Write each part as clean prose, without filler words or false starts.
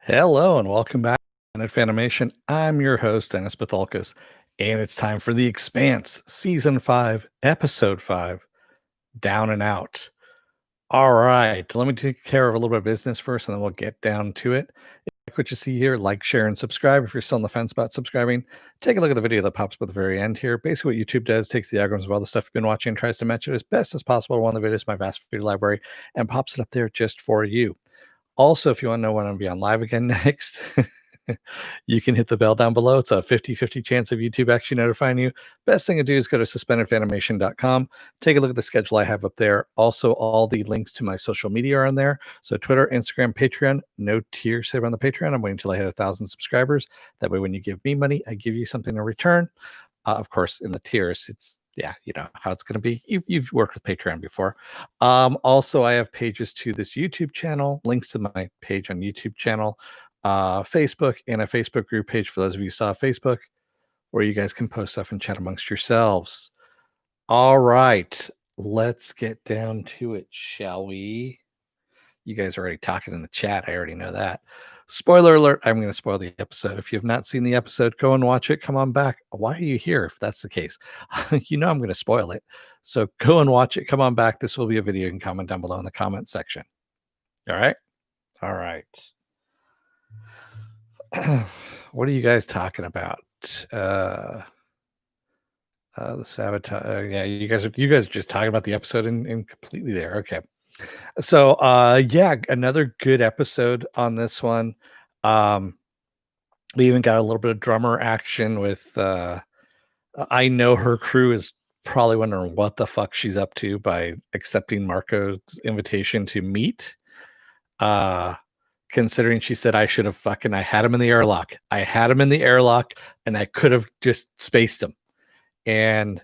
Hello and welcome back to Planet Fanimation. I'm your host, Dennis Bethalkis, and it's time for The Expanse, Season 5, Episode 5, Down and Out. All right, let me take care of a little bit of business first, and then we'll get down to it. If you like what you see here, like, share, and subscribe. If you're still on the fence about subscribing, take a look at the video that pops up at the very end here. Basically, what YouTube does, takes the algorithms of all the stuff you've been watching and tries to match it as best as possible to one of the videos in my vast video library and pops it up there just for you. Also, if you want to know when I'm going to be on live again next, you can hit the bell down below. It's a 50-50 chance of YouTube actually notifying you. Best thing to do is go to suspendedfanimation.com. Take a look at the schedule I have up there. Also, all the links to my social media are on there. So Twitter, Instagram, Patreon. No tier saved on the Patreon. I'm waiting until I hit 1,000 subscribers. That way, when you give me money, I give you something in return. Of course, in the tiers, it's you know how it's going to be. You've worked with Patreon before. Also, I have pages to this YouTube channel, links to my page on YouTube channel, Facebook, and a Facebook group page for those of you who saw Facebook, where you guys can post stuff and chat amongst yourselves. All right, let's get down to it, shall we? You guys are already talking in the chat. I already know that. Spoiler alert, I'm going to spoil the episode. If you have not seen the episode, go and watch it. Come on back. Why are you here if that's the case? You know I'm going to spoil it. So go and watch it. Come on back. This will be a video. You can comment down below in the comment section. All right? All right. What are you guys talking about? The sabotage. Yeah, you guys are just talking about the episode and completely there. Okay. So yeah, another good episode on this one. We even got a little bit of drummer action with I know her crew is probably wondering what the fuck she's up to by accepting Marco's invitation to meet. Considering she said I should have I had him in the airlock. I had him in the airlock and I could have just spaced him. And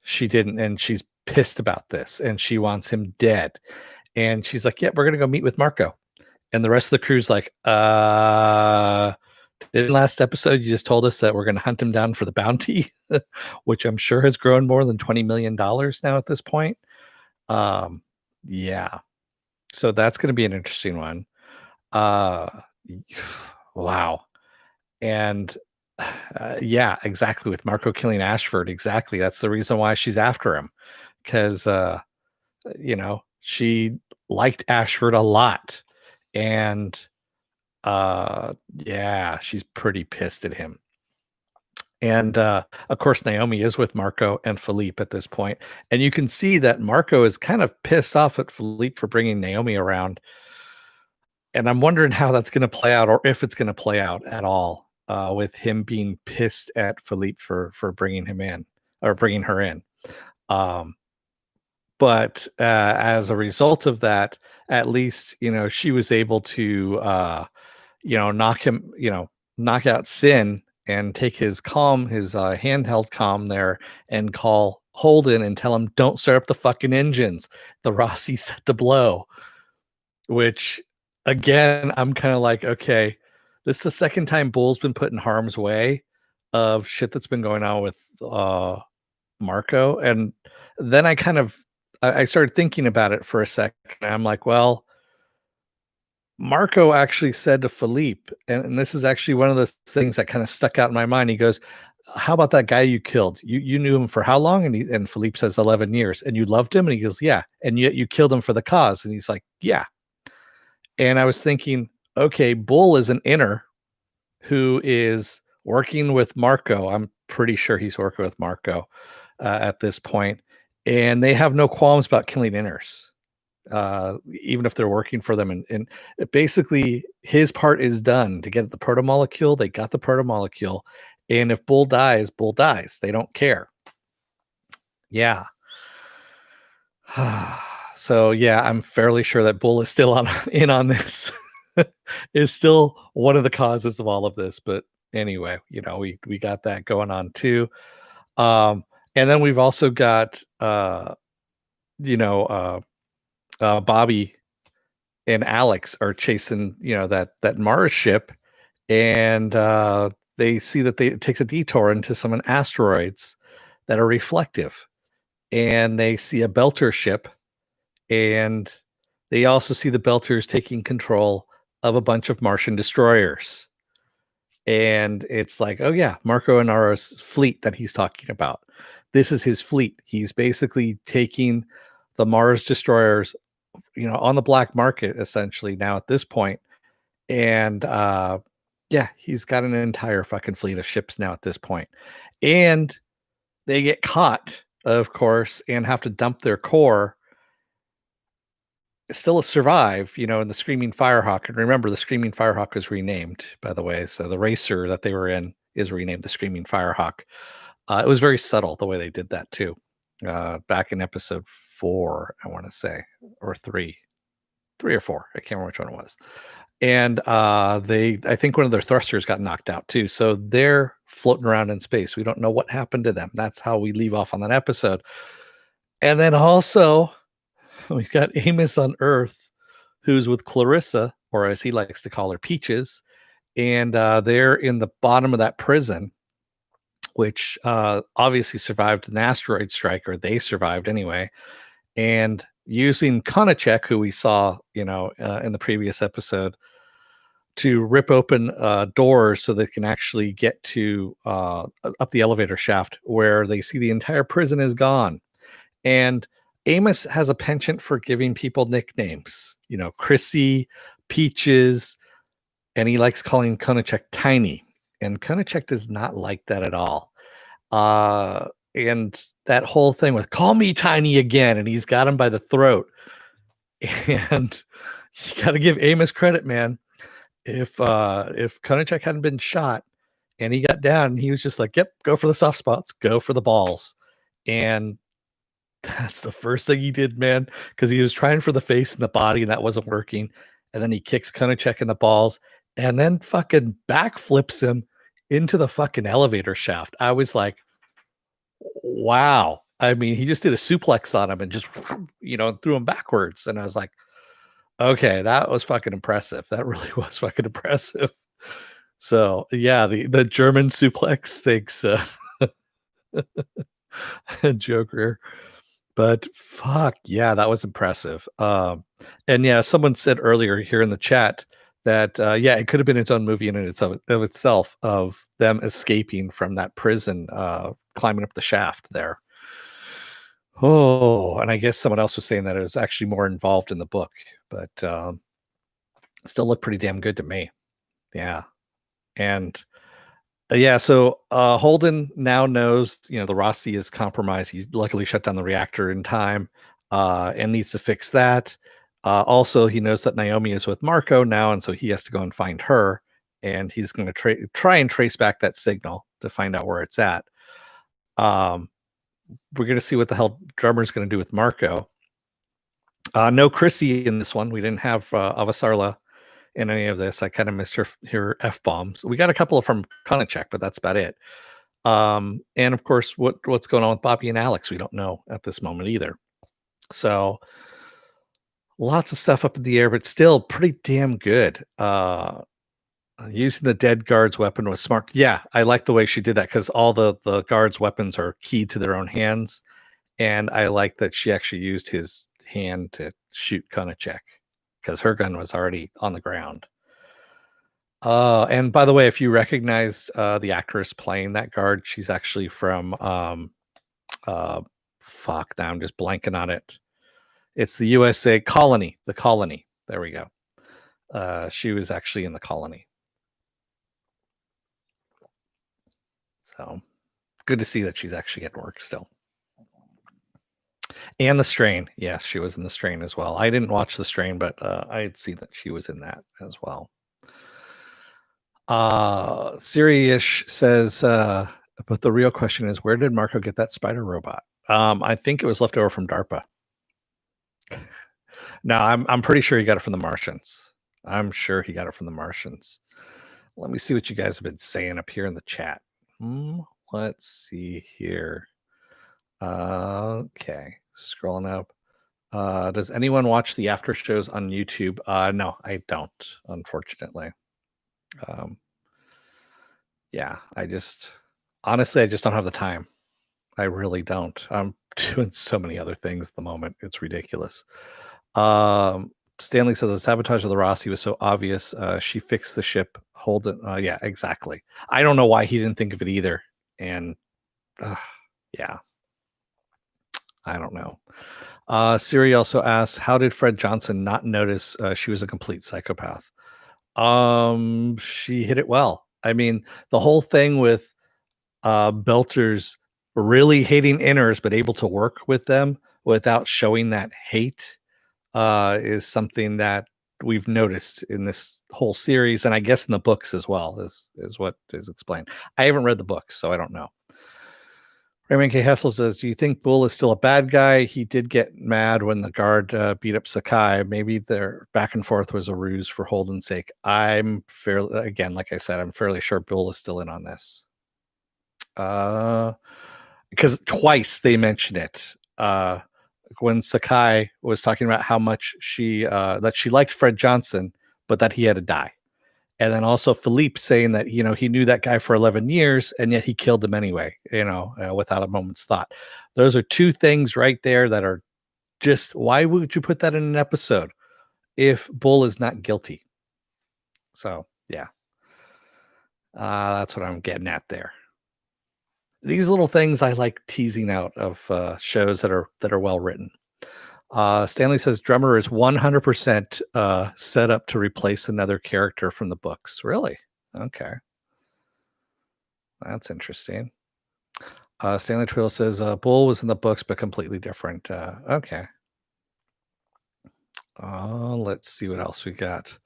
she didn't, and she's pissed about this and she wants him dead. And she's like, yeah, we're gonna go meet with Marco. And the rest of the crew's like, didn't last episode you just told us that we're gonna hunt him down for the bounty, which I'm sure has grown more than $20 million now at this point. Yeah. So that's gonna be an interesting one. Wow. And yeah, exactly. With Marco killing Ashford, exactly. That's the reason why she's after him. Because you know, she liked Ashford a lot. And yeah, she's pretty pissed at him. And of course, Naomi is with Marco and Philippe at this point. And you can see that Marco is kind of pissed off at Philippe for bringing Naomi around. And I'm wondering how that's going to play out, or if it's going to play out at all, with him being pissed at Philippe for bringing him in or bringing her in. But as a result of that, at least she was able to knock out Sin and take his handheld comm there and call Holden and tell him, don't start up the fucking engines. The Rossi set to blow. Which, again, I'm kind of like, okay, this is the second time Bull's been put in harm's way of shit that's been going on with Marco. And then I started thinking about it for a second. I'm like, well, Marco actually said to Philippe, and this is actually one of the things that kind of stuck out in my mind. He goes, how about that guy you killed? You knew him for how long? And Philippe says 11 years. And you loved him? And he goes, yeah. And yet you killed him for the cause. And he's like, yeah. And I was thinking, okay, Bull is an inner who is working with Marco. I'm pretty sure he's working with Marco at this point. And they have no qualms about killing inners, even if they're working for them. And basically, his part is done to get the protomolecule. They got the protomolecule. And if Bull dies, Bull dies. They don't care. Yeah. So yeah, I'm fairly sure that Bull is still in on this. Is still one of the causes of all of this. But anyway, we got that going on too. And then we've also got Bobby and Alex are chasing that Mars ship, and they see that it takes a detour into some asteroids that are reflective, and they see a Belter ship. And they also see the Belters taking control of a bunch of Martian destroyers. And it's like, oh yeah, Marco Inaro's fleet that he's talking about. This is his fleet. He's basically taking the Mars destroyers, on the black market essentially now at this point. And yeah, he's got an entire fucking fleet of ships now at this point. And they get caught, of course, and have to dump their core. Still survive, in the Screaming Firehawk. And remember, the Screaming Firehawk was renamed, by the way. So the racer that they were in is renamed the Screaming Firehawk. It was very subtle the way they did that too. Back in episode 4, I want to say, or 3 or 4. I can't remember which one it was. And I think one of their thrusters got knocked out too. So they're floating around in space. We don't know what happened to them. That's how we leave off on that episode. And then also, we've got Amos on Earth, who's with Clarissa, or as he likes to call her, Peaches. And they're in the bottom of that prison, which obviously survived an asteroid strike, or they survived anyway. And using Konachek, who we saw, in the previous episode, to rip open doors so they can actually get to up the elevator shaft where they see the entire prison is gone. And Amos has a penchant for giving people nicknames, Chrissy, Peaches, and he likes calling Konachek Tiny. And Konachek does not like that at all. And that whole thing with call me Tiny again, and he's got him by the throat. And you got to give Amos credit, man. If Konachek hadn't been shot and he got down, he was just like, yep, go for the soft spots, go for the balls. And that's the first thing he did, man, because he was trying for the face and the body and that wasn't working. And then he kicks Konachek in the balls and then fucking backflips him into the fucking elevator shaft. I was like, wow. I mean, he just did a suplex on him and just, threw him backwards. And I was like, okay, that was fucking impressive. That really was fucking impressive. So yeah, the German suplex thinks Joker. But fuck yeah, that was impressive. And yeah, someone said earlier here in the chat that yeah, it could have been its own movie in of itself of them escaping from that prison, climbing up the shaft there. Oh, and I guess someone else was saying that it was actually more involved in the book, but still looked pretty damn good to me. Yeah. And yeah, so Holden now knows, the Rossi is compromised. He's luckily shut down the reactor in time and needs to fix that. Also, he knows that Naomi is with Marco now, and so he has to go and find her. And he's going to try and trace back that signal to find out where it's at. We're going to see what the hell Drummer's going to do with Marco. No Chrissy in this one. We didn't have Avasarla in any of this. I kind of missed her F-bombs. We got a couple from Konachek, but that's about it. And of course, what's going on with Bobby and Alex, we don't know at this moment either. So lots of stuff up in the air, but still pretty damn good. Using the dead guard's weapon was smart. Yeah, I like the way she did that because all the guards' weapons are keyed to their own hands. And I like that she actually used his hand to shoot Konachek because her gun was already on the ground. And by the way, if you recognize the actress playing that guard, she's actually from fuck, now I'm just blanking on it. It's the USA Colony, the Colony. There we go. She was actually in the Colony. So good to see that she's actually at work still. And The Strain. Yes, she was in The Strain as well. I didn't watch The Strain, but I'd see that she was in that as well. Siri-ish says, but the real question is, where did Marco get that spider robot? I think it was left over from DARPA. No, I'm pretty sure he got it from the Martians. I'm sure he got it from the Martians. Let me see what you guys have been saying up here in the chat. Let's see here. Okay, scrolling up. Does anyone watch the after shows on YouTube? No, I don't, unfortunately. Yeah, honestly, I just don't have the time. I really don't. I'm doing so many other things at the moment. It's ridiculous. Stanley says the sabotage of the Rossi was so obvious. She fixed the ship. Hold it. Yeah, exactly. I don't know why he didn't think of it either. And yeah, I don't know. Siri also asks, how did Fred Johnson not notice she was a complete psychopath? She hit it well. I mean, the whole thing with Belters really hating inners, but able to work with them without showing that hate is something that we've noticed in this whole series, and I guess in the books as well, is what is explained. I haven't read the books, so I don't know. Raymond K. Hessel says, "Do you think Bull is still a bad guy? He did get mad when the guard beat up Sakai. Maybe their back and forth was a ruse for Holden's sake." I'm fairly, again, like I said, I'm fairly sure Bull is still in on this. Because twice they mention it. When Sakai was talking about how much she that she liked Fred Johnson, but that he had to die. And then also Philippe saying that, he knew that guy for 11 years and yet he killed him anyway, without a moment's thought. Those are two things right there that are just, why would you put that in an episode if Bull is not guilty? So, yeah. That's what I'm getting at there. These little things I like teasing out of shows that are well written. Stanley says Drummer is 100% set up to replace another character from the books. Really? Okay. That's interesting. Stanley Twill says Bull was in the books, but completely different. Okay. Let's see what else we got.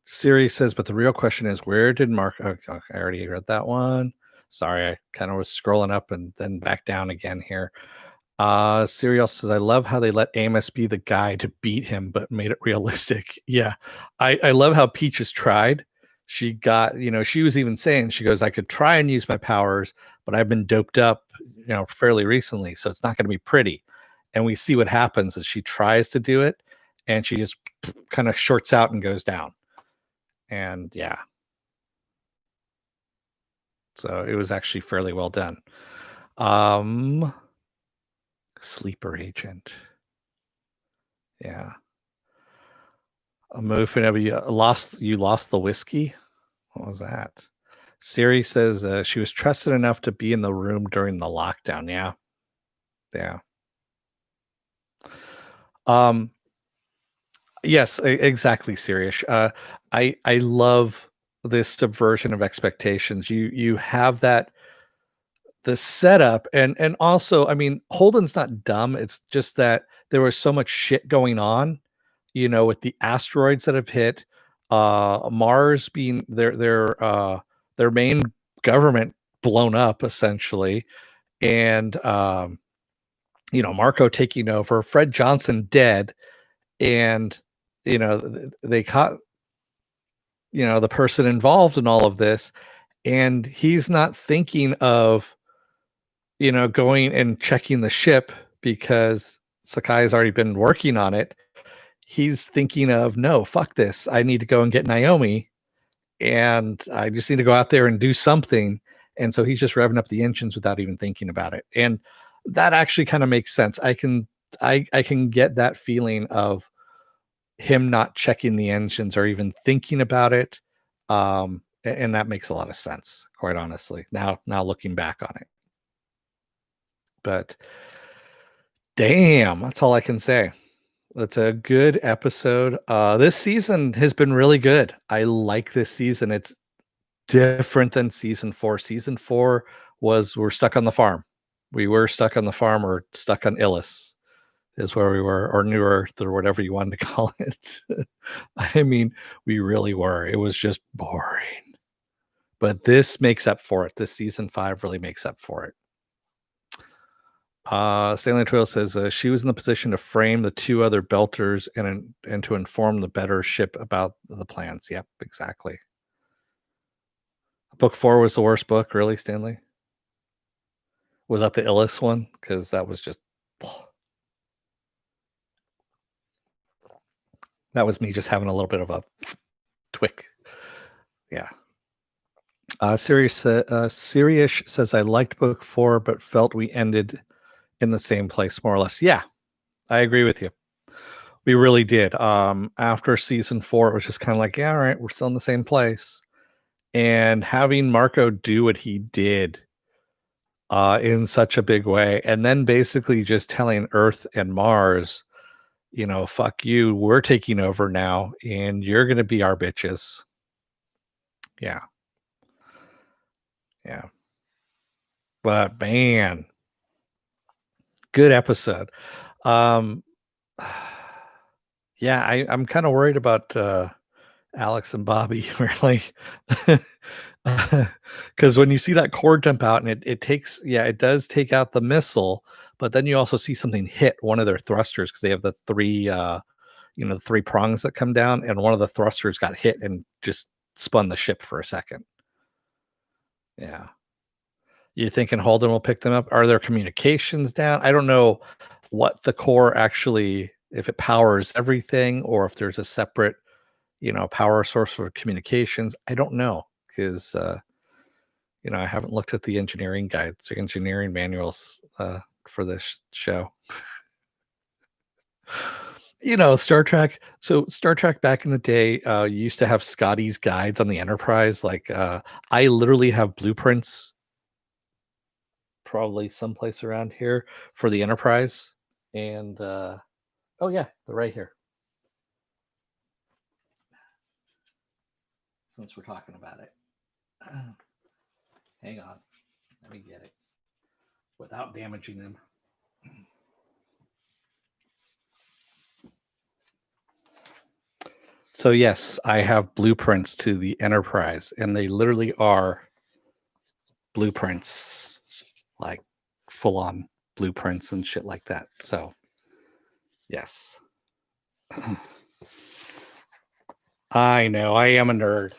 Siri says, but the real question is, where did Mark? Okay, I already read that one. Sorry, I kind of was scrolling up and then back down again here. Serial says, I love how they let Amos be the guy to beat him, but made it realistic. Yeah. I love how Peaches tried. She got, she was even saying, she goes, I could try and use my powers, but I've been doped up, fairly recently. So it's not going to be pretty. And we see what happens as she tries to do it and she just kind of shorts out and goes down. And yeah. So it was actually fairly well done. Sleeper agent. Yeah. A move you lost the whiskey. What was that? Siri says she was trusted enough to be in the room during the lockdown. Yeah. Yeah. Yes, exactly, Sirius. I love this subversion of expectations. You have that the setup and also, I mean, Holden's not dumb. It's just that there was so much shit going on, with the asteroids that have hit, Mars being their main government blown up essentially, and Marco taking over, Fred Johnson dead, and they caught the person involved in all of this, and he's not thinking of going and checking the ship because Sakai's already been working on it. He's thinking of, no, fuck this. I need to go and get Naomi and I just need to go out there and do something. And so he's just revving up the engines without even thinking about it. And that actually kind of makes sense. I can get that feeling of him not checking the engines or even thinking about it. And that makes a lot of sense, quite honestly, now looking back on it. But damn, that's all I can say. It's a good episode. This season has been really good. I like this season. It's different than season 4. Season 4 was we're stuck on the farm. We were stuck on the farm or stuck on Illis is where we were, or New Earth or whatever you wanted to call it. I mean, we really were. It was just boring. But this makes up for it. This season 5 really makes up for it. Stanley Trail says she was in the position to frame the two other Belters and to inform the better ship about the plans. Yep, exactly. Book 4 was the worst book, really, Stanley? Was that the Illis one? Because that was just... That was me just having a little bit of a twick. Yeah. Sirius says, I liked book 4, but felt we ended in the same place, more or less. Yeah, I agree with you. We really did. After season 4, it was just kinda like, "Yeah, all right, we're still in the same place." And having Marco do what he did, in such a big way, and then basically just telling Earth and Mars, "Fuck you, we're taking over now, and you're gonna be our bitches." Yeah, yeah. But man, good episode. Um, yeah, I'm kinda worried about, Alex and Bobby, really. Because when you see that cord jump out and it takes it does take out the missile, but then you also see something hit one of their thrusters because they have the 3, the 3 prongs that come down, and one of the thrusters got hit and just spun the ship for a second. Yeah. You thinking Holden will pick them up? Are their communications down? I don't know what the core actually if it powers everything or if there's a separate, power source for communications. I don't know because I haven't looked at the engineering guides or engineering manuals for this show. Star Trek. So Star Trek back in the day, you used to have Scotty's guides on the Enterprise. Like I literally have blueprints probably someplace around here for the Enterprise. And oh yeah, they're right here. Since we're talking about it. Hang on. Let me get it. Without damaging them. So yes, I have blueprints to the Enterprise, and they literally are blueprints, like full on blueprints and shit like that. So yes. I know, I am a nerd.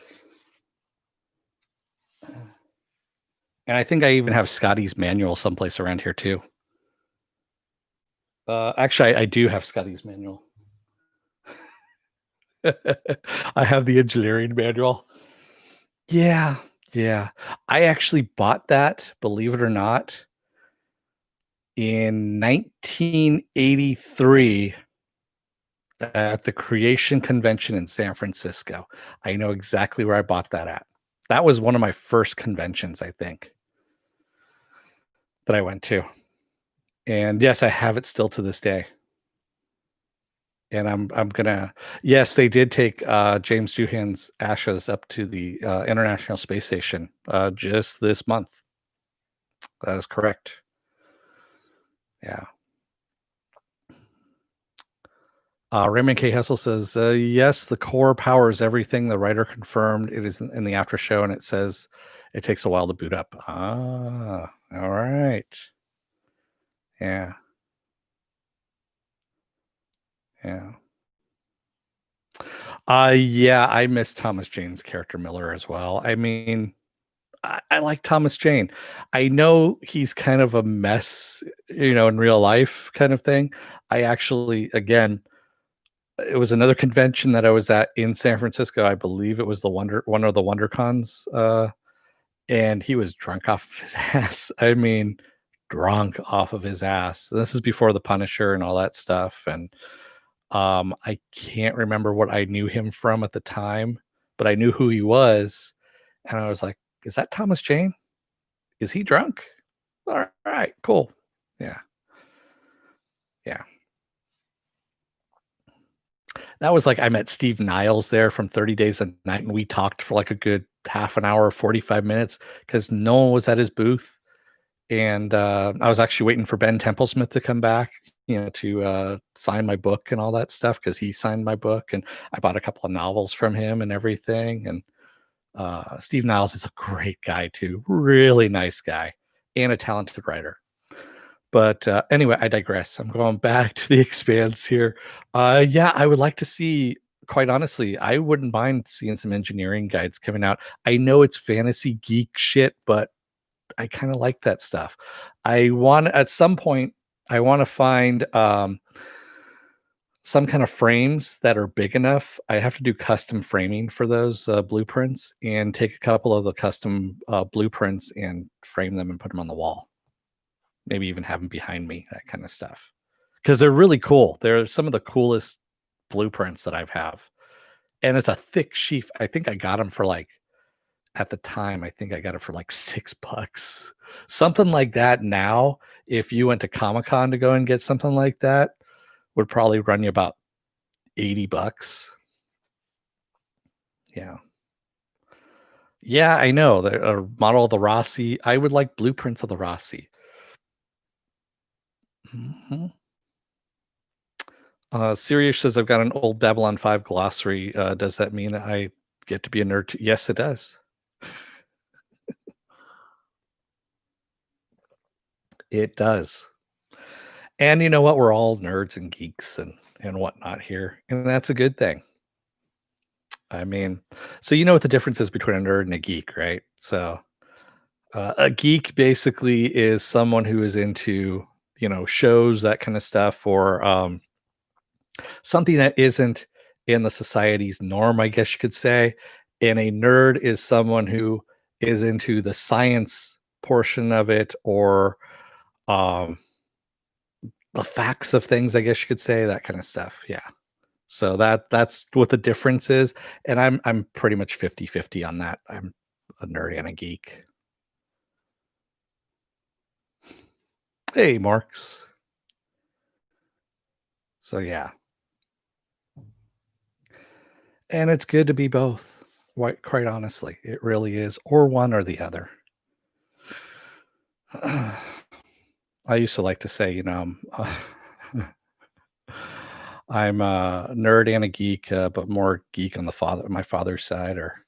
And I think I even have Scotty's manual someplace around here too. Actually, I do have Scotty's manual. I have the engineering manual. Yeah, yeah. I actually bought that, believe it or not, in 1983 at the Creation Convention in San Francisco. I know exactly where I bought that at. That was one of my first conventions, I think, that I went to. And yes, I have it still to this day. And I'm gonna yes, they did take James Doohan's ashes up to the International Space Station just this month. That is correct. Yeah. Raymond K. Hessel says, yes, the core powers everything. The writer confirmed it is in the after show, and it says it takes a while to boot up. Ah, all right. Yeah. Yeah. Yeah, I miss Thomas Jane's character Miller as well. I mean, I like Thomas Jane. I know he's kind of a mess, in real life kind of thing. I actually, again, it was another convention that I was at in San Francisco. I believe it was one of the WonderCons, and he was drunk off of his ass. I mean, drunk off of his ass. This is before the Punisher and all that stuff, and I can't remember what I knew him from at the time, but I knew who he was, and I was like, "Is that Thomas Jane? Is he drunk? All right, cool." Yeah, yeah. That was like I met Steve Niles there from 30 Days a Night, and we talked for like a good half an hour, 45 minutes because no one was at his booth. And I was actually waiting for Ben Templesmith to come back, to sign my book and all that stuff because he signed my book, and I bought a couple of novels from him and everything. And Steve Niles is a great guy too, really nice guy and a talented writer. But anyway, I digress. I'm going back to the Expanse here. Yeah, I would like to see. Quite honestly, I wouldn't mind seeing some engineering guides coming out. I know it's fantasy geek shit, but I kind of like that stuff. I want at some point I want to find some kind of frames that are big enough. I have to do custom framing for those blueprints and take a couple of the custom blueprints and frame them and put them on the wall. Maybe even have them behind me, that kind of stuff. Because they're really cool. They're some of the coolest blueprints that I've have, and it's a thick sheaf. I think I got them for like at the time, I think I got it for like $6. Something like that now, if you went to Comic-Con to go and get something like that, would probably run you about 80 bucks. Yeah. Yeah, I know. The model of the Rossi. I would like blueprints of the Rossi. Mhm. Sirius says I've got an old Babylon 5 glossary. Does that mean I get to be a nerd too? Yes, it does. It does. And you know what? We're all nerds and geeks and whatnot here, and that's a good thing. I mean, so you know what the difference is between a nerd and a geek, right? So a geek basically is someone who is into, shows, that kind of stuff, or something that isn't in the society's norm, I guess you could say. And a nerd is someone who is into the science portion of it, or um, the facts of things, I guess you could say, that kind of stuff. Yeah. So that's what the difference is. And I'm pretty much 50-50 on that. I'm a nerd and a geek. Hey, Marks. So yeah. And it's good to be both. Quite honestly, it really is, or one or the other. I used to like to say, I'm a nerd and a geek, but more geek on my father's side, or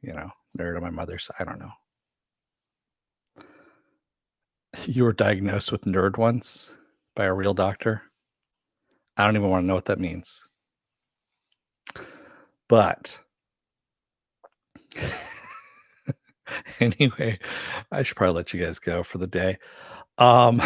nerd on my mother's side. I don't know. You were diagnosed with nerd once by a real doctor. I don't even want to know what that means. But anyway, I should probably let you guys go for the day. Um,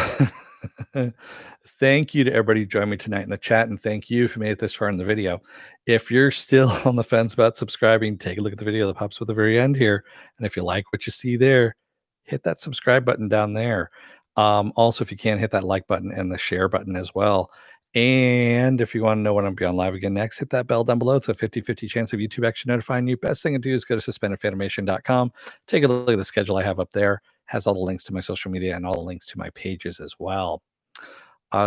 thank you to everybody who joined me tonight in the chat, and thank you if you made it this far in the video. If you're still on the fence about subscribing, take a look at the video that pops up at the very end here. And if you like what you see there, hit that subscribe button down there. Also, if you can, hit that like button and the share button as well. And if you want to know when I'm be on live again next, hit that bell down below. It's a 50-50 chance of YouTube actually notifying you. Best thing to do is go to suspendedfanimation.com. Take a look at the schedule I have up there. Has all the links to my social media and all the links to my pages as well.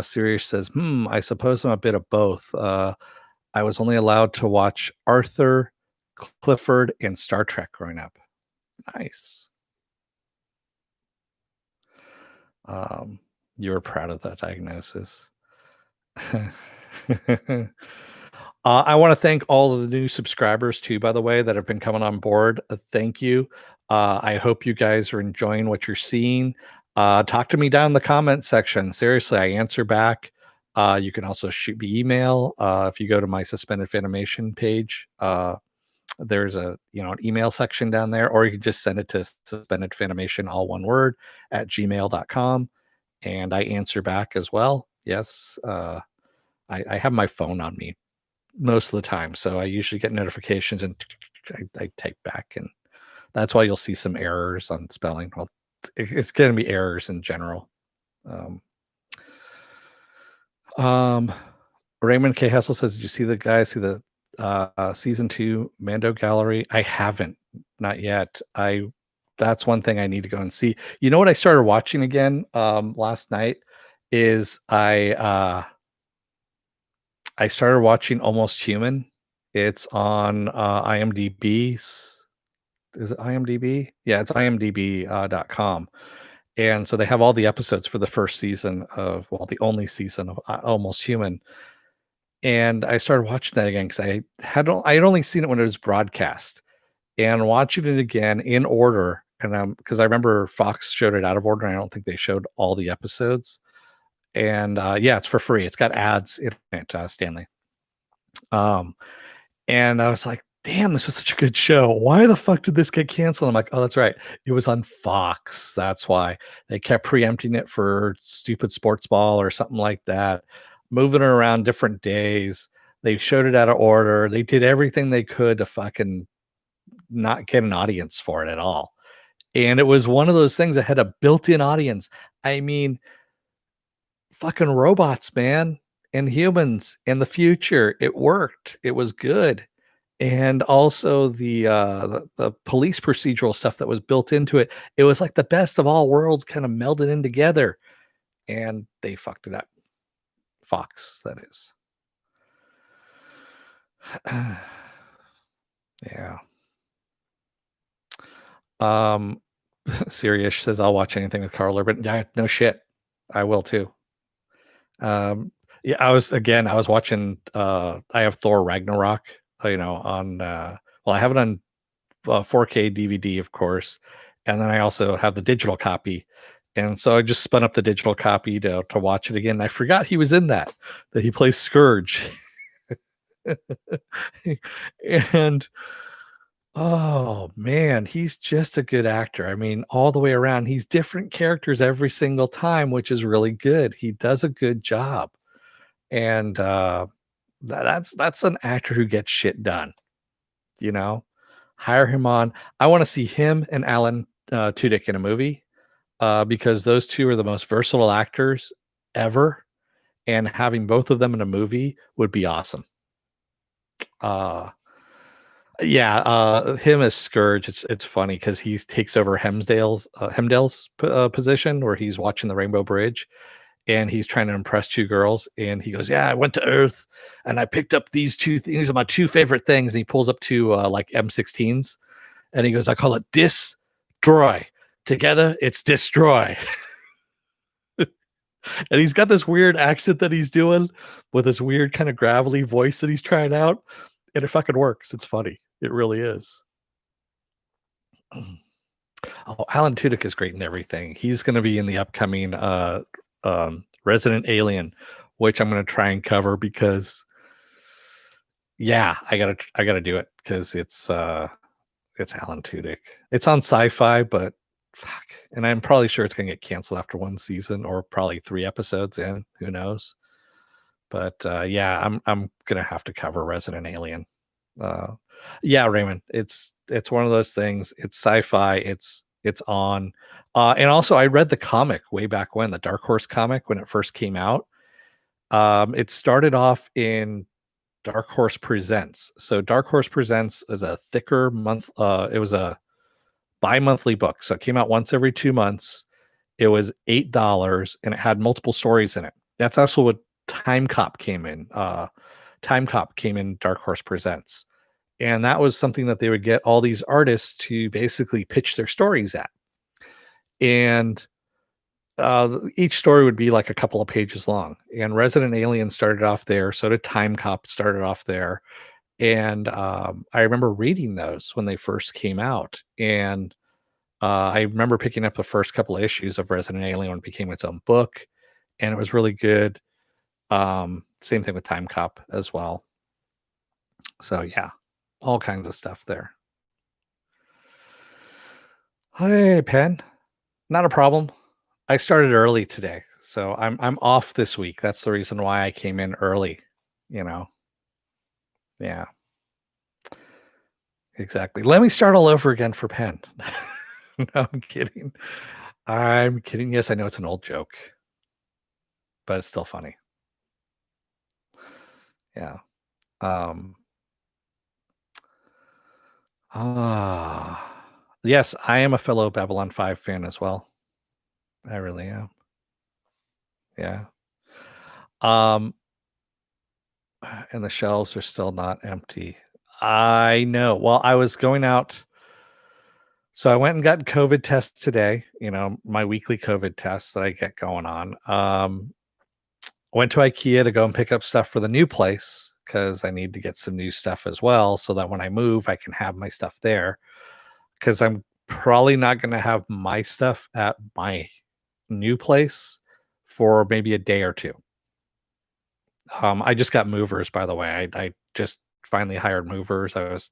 Sirius says, I suppose I'm a bit of both. I was only allowed to watch Arthur, Clifford, and Star Trek growing up. Nice. You were proud of that diagnosis. I want to thank all of the new subscribers too, by the way, that have been coming on board. Thank you. I hope you guys are enjoying what you're seeing. Talk to me down in the comment section. Seriously, I answer back. You can also shoot me email. If you go to my Suspended Fanimation page, there's an email section down there, or you can just send it to suspendedfanimation, all one word, at gmail.com. And I answer back as well. Yes. I have my phone on me most of the time, so I usually get notifications and I type back, and that's why you'll see some errors on spelling. Well, it's going to be errors in general. Raymond K. Hessel says, "Did you see the season 2 Mando gallery?" I haven't, not yet. That's one thing I need to go and see. You know what I started watching again last night is I started watching Almost Human. It's on IMDb. Is it IMDb? Yeah, it's imdb.com. And so they have all the episodes for the first season the only season of Almost Human. And I started watching that again because I had only seen it when it was broadcast, and watching it again in order. And because I remember Fox showed it out of order, and I don't think they showed all the episodes. And yeah, it's for free. It's got ads in it, Stanley. And I was like, damn, this is such a good show. Why the fuck did this get canceled? I'm like, oh, that's right. It was on Fox. That's why they kept preempting it for stupid sports ball or something like that, moving it around different days. They showed it out of order. They did everything they could to fucking not get an audience for it at all. And it was one of those things that had a built-in audience. I mean, fucking robots, man. Inhumans in the future. It worked. It was good. And also the police procedural stuff that was built into it. It was like the best of all worlds kind of melded in together, and they fucked it up. Fox, that is. Yeah. Um, Sirius says, "I'll watch anything with Carl Urban." Yeah, no shit. I will too. Yeah, I was watching, I have Thor Ragnarok, on, well, I have it on, 4K DVD, of course, and then I also have the digital copy, and so I just spun up the digital copy to watch it again. I forgot he was in that he plays Scourge. And oh, man, he's just a good actor. I mean, all the way around, he's different characters every single time, which is really good. He does a good job, and, that's an actor who gets shit done, you know? Hire him on. I wanna see him and Alan, Tudyk in a movie, because those 2 are the most versatile actors ever, and having both of them in a movie would be awesome. Uh Yeah, him as Scourge, it's funny because he takes over Hemdale's position where he's watching the Rainbow Bridge, and he's trying to impress 2 girls, and he goes, "Yeah, I went to Earth, and I picked up these 2 things. These are my 2 favorite things," and he pulls up 2, like, M16s, and he goes, "I call it Dis-troy. Together, it's destroy." And he's got this weird accent that he's doing with this weird kinda gravelly voice that he's trying out, and it fucking works. It's funny. It really is. Oh, Alan Tudyk is great in everything. He's gonna be in the upcoming, Resident Alien, which I'm gonna try and cover because, yeah, I gotta do it because it's Alan Tudyk. It's on Sci-Fi, but fuck, and I'm probably sure it's gonna get canceled after 1 season or probably 3 episodes in, who knows? But, yeah, I'm gonna have to cover Resident Alien. Uh, yeah, Raymond, it's one of those things. It's sci-fi. It's on. And also, I read the comic way back when, the Dark Horse comic when it first came out. It started off in Dark Horse Presents. So Dark Horse Presents is a thicker month. It was a bi-monthly book, so it came out once every 2 months. It was $8, and it had multiple stories in it. That's also what Time Cop came in. Time Cop came in Dark Horse Presents, and that was something that they would get all these artists to basically pitch their stories at. And each story would be like a couple of pages long. And Resident Alien started off there. So did Time Cop started off there. And I remember reading those when they first came out. And I remember picking up the first couple of issues of Resident Alien when it became its own book. And it was really good. Same thing with Time Cop as well. So yeah, all kinds of stuff there. Hey, Pen. Not a problem. I started early today, so I'm off this week. That's the reason why I came in early, you know. Yeah, exactly. Let me start all over again for Penn. No, I'm kidding. I'm kidding. Yes, I know it's an old joke, but it's still funny. Yeah. Um yes, I am a fellow Babylon 5 fan as well. I really am. Yeah. Um and the shelves are still not empty. I know. Well, I was going out. So I went and got COVID tests today, my weekly COVID tests that I get going on. Went to IKEA to go and pick up stuff for the new place because I need to get some new stuff as well so that when I move, I can have my stuff there. Because I'm probably not going to have my stuff at my new place for maybe a day or two. I just got movers, by the way. I just finally hired movers. I was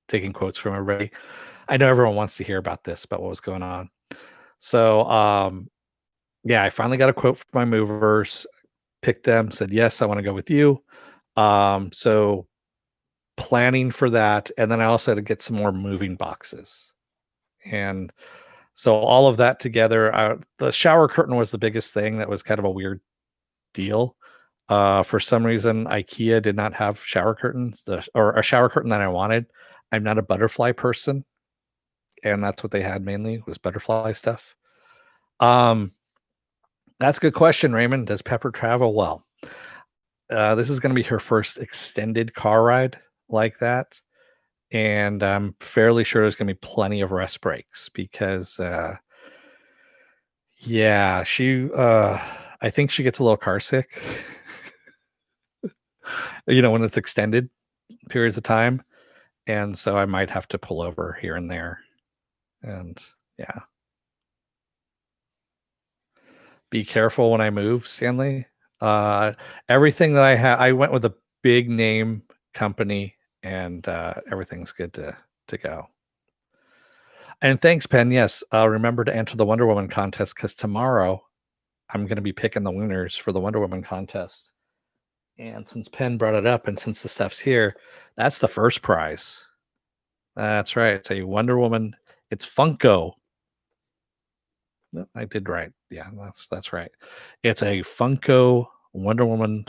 taking quotes from everybody. I know everyone wants to hear about this, about what was going on. So, yeah, I finally got a quote for my movers, picked them, said, yes, I want to go with you. So planning for that. And then I also had to get some more moving boxes. And so all of that together, the shower curtain was the biggest thing that was kind of a weird deal. For some reason, IKEA did not have shower curtains, or a shower curtain that I wanted. I'm not a butterfly person, and that's what they had mainly was butterfly stuff. Um, that's a good question, Raymond. Does Pepper travel well? This is going to be her first extended car ride like that, and I'm fairly sure there's going to be plenty of rest breaks because, yeah, I think she gets a little car sick, when it's extended periods of time. And so I might have to pull over here and there. And yeah, be careful when I move, Stanley. Uh, Everything that I went with a big name company, and everything's good to go. And thanks, Penn. Yes, remember to enter the Wonder Woman contest because tomorrow I'm going to be picking the winners for the Wonder Woman contest. And since Penn brought it up, and since the stuff's here, that's the first prize. That's right. It's a Wonder Woman. It's Funko. No, I did right. Yeah, that's right. It's a Funko Wonder Woman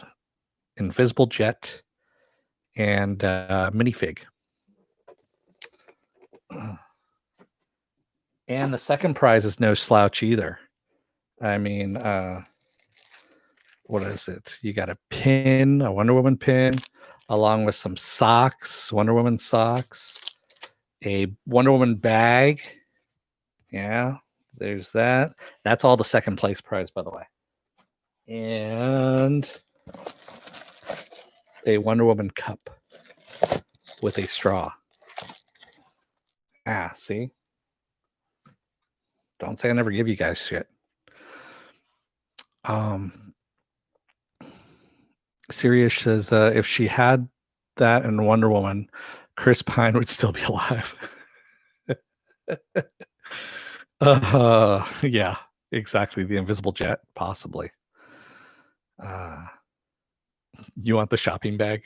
invisible jet and minifig. And the second prize is no slouch either. I mean, what is it? You got a pin, a Wonder Woman pin, along with some socks, Wonder Woman socks, a Wonder Woman bag. Yeah, there's that. That's all the second place prize, by the way. And a Wonder Woman cup with a straw. Ah, see? Don't say I never give you guys shit. Sirius says if she had that in Wonder Woman, Chris Pine would still be alive. Yeah, exactly. The invisible jet, possibly. You want the shopping bag?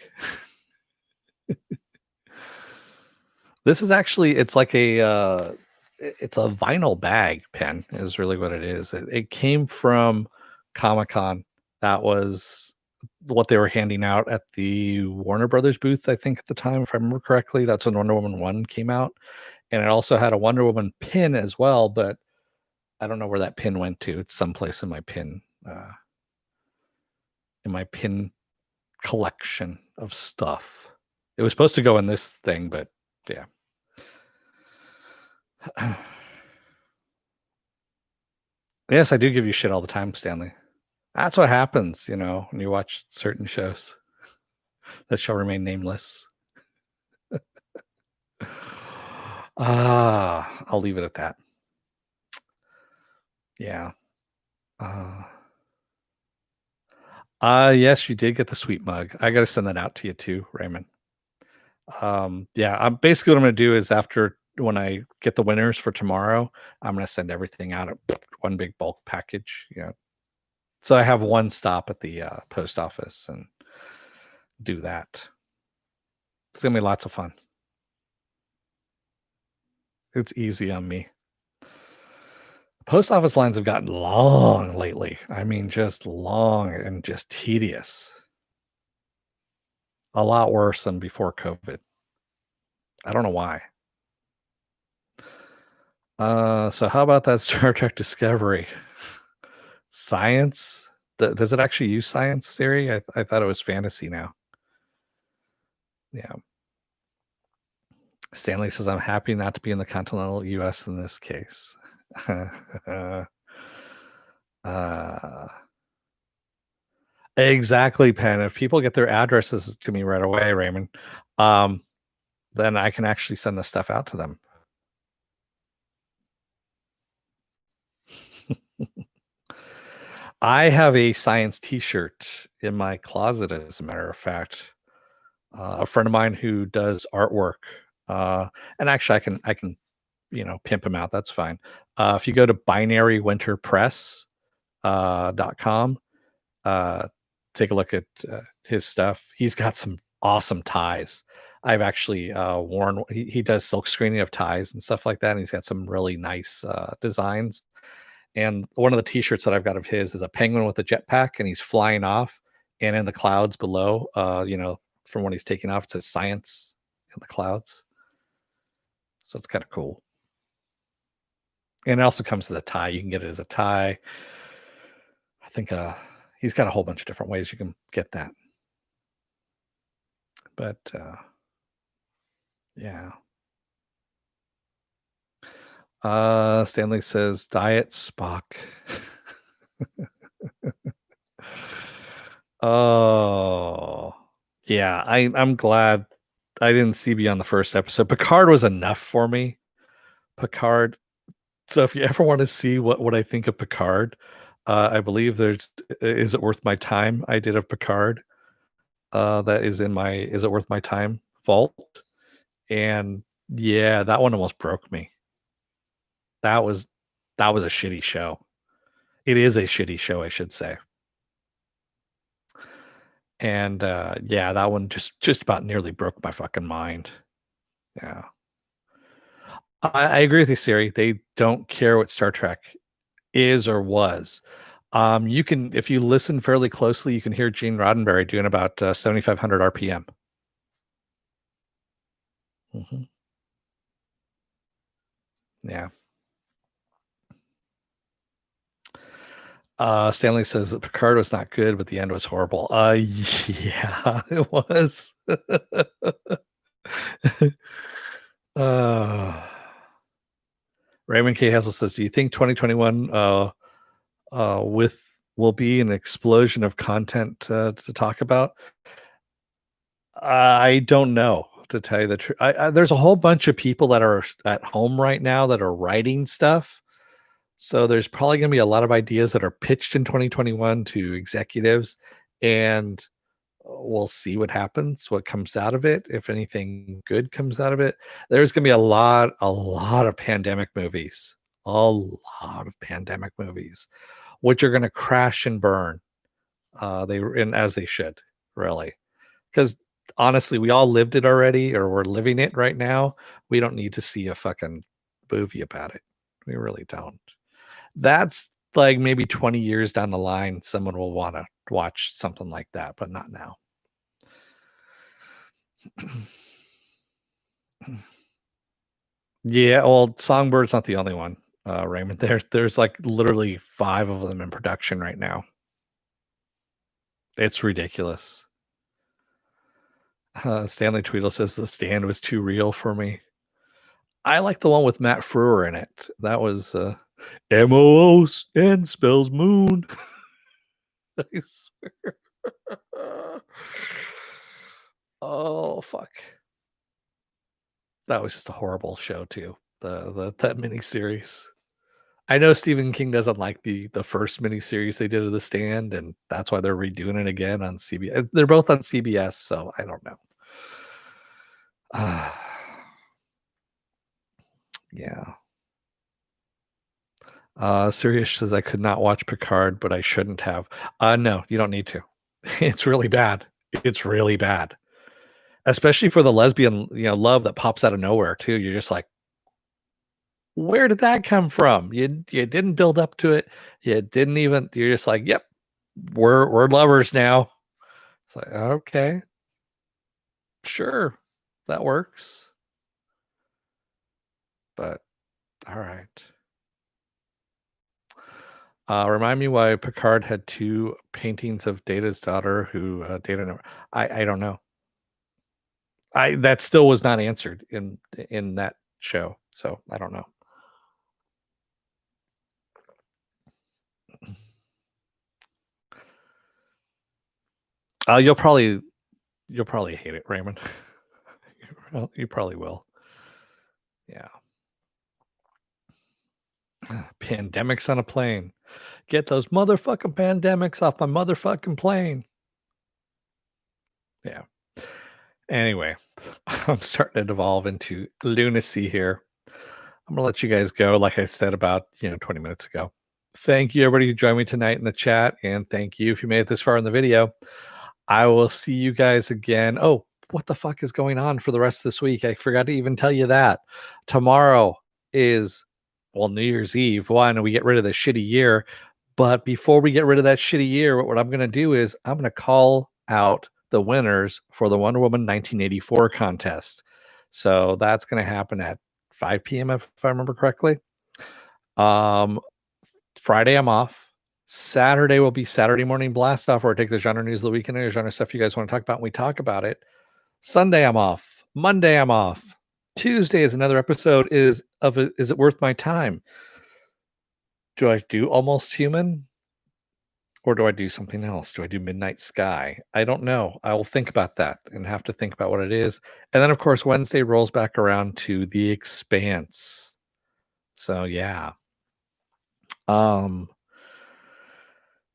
This is actually, it's like it's a vinyl bag pen is really what it is. It came from Comic-Con. That was what they were handing out at the Warner Brothers booth, I think at the time, if I remember correctly. That's when Wonder Woman 1 came out. And it also had a Wonder Woman pin as well, but I don't know where that pin went to. It's someplace in my pin collection of stuff. It was supposed to go in this thing, but yeah. Yes, I do give you shit all the time, Stanley. That's what happens, when you watch certain shows that shall remain nameless. I'll leave it at that. Yeah. Yes, you did get the sweet mug. I got to send that out to you too, Raymond. Yeah, I'm basically what I'm going to do is after when I get the winners for tomorrow, I'm going to send everything out at one big bulk package. So I have one stop at the post office and do that. It's gonna be lots of fun. It's easy on me. Post office lines have gotten long lately. I mean, just long and just tedious. A lot worse than before COVID. I don't know why. So how about that Star Trek Discovery? Science? Does it actually use science, Siri? I thought it was fantasy now. Yeah. Stanley says, I'm happy not to be in the continental US in this case. Exactly, Penn. If people get their addresses to me right away, Raymond, then I can actually send the stuff out to them. I have a science T-shirt in my closet, as a matter of fact. A friend of mine who does artwork, and actually, I can pimp him out. That's fine. If you go to binarywinterpress .com, take a look at his stuff. He's got some awesome ties. I've actually worn. He does silk screening of ties and stuff like that, and he's got some really nice designs. And one of the T-shirts that I've got of his is a penguin with a jetpack, and he's flying off, and in the clouds below, from when he's taking off, it says science in the clouds. So it's kind of cool. And it also comes with a tie. You can get it as a tie. I think he's got a whole bunch of different ways you can get that. But yeah. Stanley says diet Spock. Oh, yeah. I'm glad I didn't see beyond the first episode. Picard was enough for me. Picard. So if you ever want to see what I think of Picard, I believe there's Is It Worth My Time? I did of Picard. That is in my Is It Worth My Time vault. And yeah, that one almost broke me. That was a shitty show. It is a shitty show, I should say. And yeah, that one just about nearly broke my fucking mind. Yeah. I agree with you, Siri. They don't care what Star Trek is or was. You can, if you listen fairly closely, you can hear Gene Roddenberry doing about 7,500 RPM. Mhm. Yeah. Stanley says that Picard was not good, but the end was horrible. Yeah, it was. uh, Raymond K. Hassel says, "Do you think 2021 will be an explosion of content to talk about?" I don't know, to tell you the truth. There's a whole bunch of people that are at home right now that are writing stuff. So there's probably going to be a lot of ideas that are pitched in 2021 to executives, and we'll see what happens, what comes out of it, if anything good comes out of it. There's going to be a lot of pandemic movies, a lot of pandemic movies, which are going to crash and burn. And as they should, really, because honestly, we all lived it already, or we're living it right now. We don't need to see a fucking movie about it. We really don't. That's like maybe 20 years down the line, someone will want to watch something like that, but not now. Yeah, well, Songbird's not the only one, Raymond. There's like literally 5 of them in production right now. It's ridiculous. Stanley Tweedle says The Stand was too real for me. I like the one with Matt Frewer in it. That was MOON spells moon. I swear. Oh fuck. That was just a horrible show too. That miniseries. I know Stephen King doesn't like the first miniseries they did of The Stand, and that's why they're redoing it again on CBS. They're both on CBS, so I don't know. Yeah. Sirius says I could not watch Picard, but I shouldn't have. No, you don't need to. It's really bad. It's really bad. Especially for the lesbian, love that pops out of nowhere too. You're just like, where did that come from? You didn't build up to it. You didn't even. You're just like, yep, we're lovers now. It's like, okay, sure, that works. But all right. Remind me why Picard had 2 paintings of Data's daughter who Data never. I don't know. That still was not answered in that show, so I don't know. You'll probably hate it, Raymond. You probably will. Yeah. Pandemics on a plane. Get those motherfucking pandemics off my motherfucking plane. Yeah. Anyway, I'm starting to devolve into lunacy here. I'm gonna let you guys go, like I said about 20 minutes ago. Thank you, everybody who joined me tonight in the chat, and thank you if you made it this far in the video. I will see you guys again. Oh, what the fuck is going on for the rest of this week? I forgot to even tell you that. Tomorrow is, well, New Year's Eve. One, we get rid of the shitty year, But before we get rid of that shitty year, what I'm gonna do is I'm gonna call out the winners for the Wonder Woman 1984 contest. So that's gonna happen at 5 PM if I remember correctly. Um, Friday I'm off. Saturday will be Saturday morning blast off where I take the genre news of the weekend and genre stuff you guys want to talk about and we talk about it. Sunday I'm off. Monday I'm off. Tuesday is another episode Is It Worth My Time? Do I do Almost Human? Or do I do something else? Do I do Midnight Sky? I don't know. I will think about that and have to think about what it is. And then, of course, Wednesday rolls back around to The Expanse. So, yeah. Um,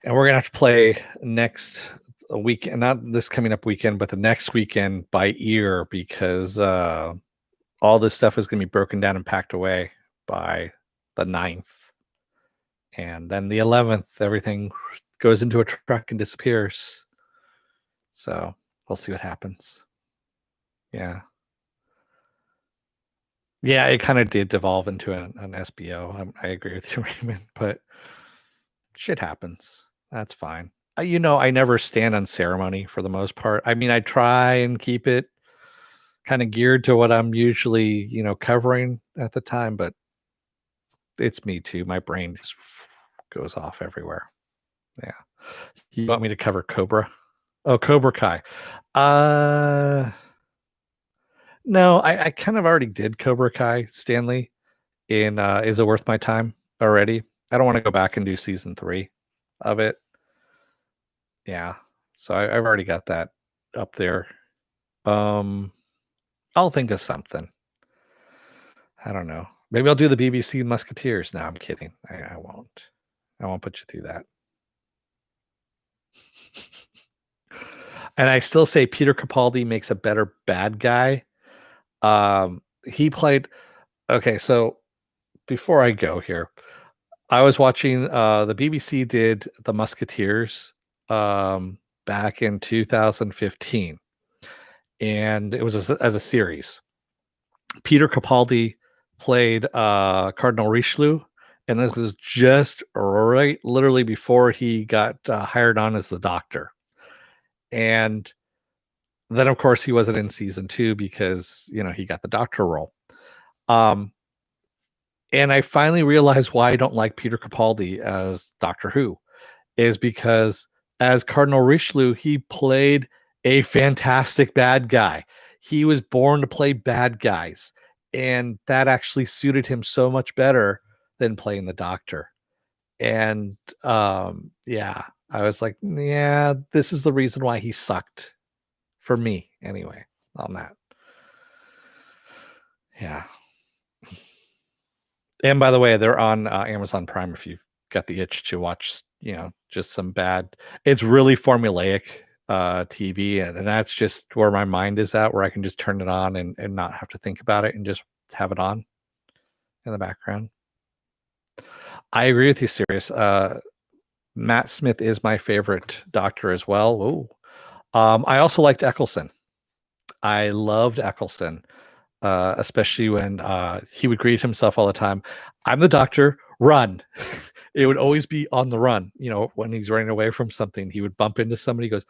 and we're gonna have to play next weekend, not this coming up weekend, but the next weekend by ear because all this stuff is gonna be broken down and packed away by the 9th. And then the 11th, everything goes into a truck and disappears. So we'll see what happens. Yeah. Yeah, it kind of did devolve into an SBO. I agree with you, Raymond, but shit happens. That's fine. I never stand on ceremony for the most part. I mean, I try and keep it kind of geared to what I'm usually, covering at the time, but it's me too. My brain just goes off everywhere. Yeah. You want me to cover Cobra? Oh, Cobra Kai. No, I kind of already did Cobra Kai, Stanley, in Is It Worth My Time already? I don't want to go back and do season 3 of it. Yeah. So I've already got that up there. Um, I'll think of something. I don't know. Maybe I'll do the BBC Musketeers. No, I'm kidding. I won't. I won't put you through that. And I still say Peter Capaldi makes a better bad guy. He played. Okay, so before I go here, I was watching the BBC did the Musketeers back in 2015, and it was as a series. Peter Capaldi played Cardinal Richelieu, and this was just right literally before he got hired on as the Doctor. And then, of course, he wasn't in season 2 because he got the Doctor role. And I finally realized why I don't like Peter Capaldi as Doctor Who is because as Cardinal Richelieu, he played a fantastic bad guy. He was born to play bad guys, and that actually suited him so much better than playing the Doctor. And yeah, I was like, yeah, this is the reason why he sucked for me anyway on that. Yeah. And by the way, they're on Amazon Prime if you've got the itch to watch, just some bad. It's really formulaic TV, and that's just where my mind is at, where I can just turn it on and not have to think about it and just have it on in the background. I agree with you, Sirius. Matt Smith is my favorite Doctor as well. Ooh. I also liked Eccleston. I loved Eccleston. Especially when he would greet himself all the time. I'm the Doctor, run. It would always be on the run. When he's running away from something, he would bump into somebody, he goes,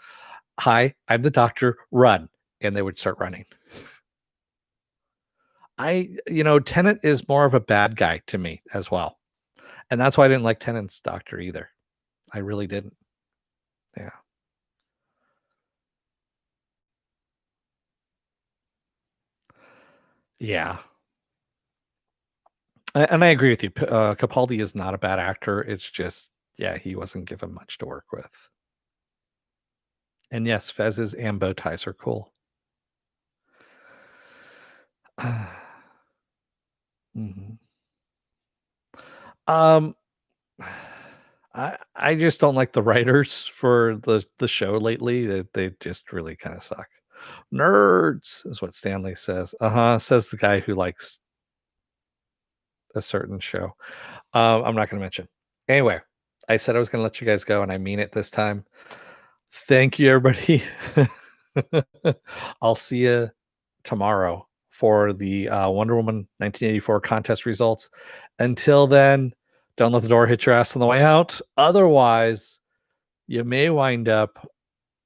hi, I'm the Doctor, run. And they would start running. Tennant is more of a bad guy to me as well. And that's why I didn't like Tennant's Doctor either. I really didn't. Yeah. Yeah. And I agree with you. Capaldi is not a bad actor. It's just, yeah, he wasn't given much to work with. And yes, fezzes and bow ties are cool. Mhm. Um, I just don't like the writers for the show lately. They just really kind of suck. Nerds is what Stanley says. Says the guy who likes a certain show. I'm not going to mention. Anyway, I said I was going to let you guys go, and I mean it this time. Thank you, everybody. I'll see you tomorrow for the Wonder Woman 1984 contest results. Until then, Don't let the door hit your ass on the way out. Otherwise, you may wind up,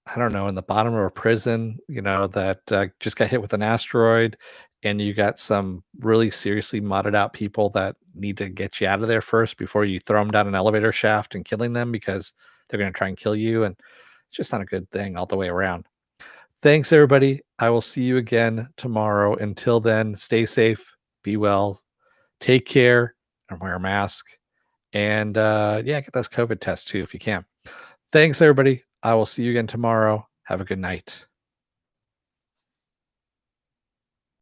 I don't know, in the bottom of a prison, that just got hit with an asteroid, and you got some really seriously modded out people that need to get you out of there first before you throw them down an elevator shaft and killing them because they're going to try and kill you. And it's just not a good thing all the way around. Thanks, everybody. I will see you again tomorrow. Until then, stay safe, be well, take care, and wear a mask. And yeah, get those COVID tests too if you can. Thanks, everybody. I will see you again tomorrow. Have a good night.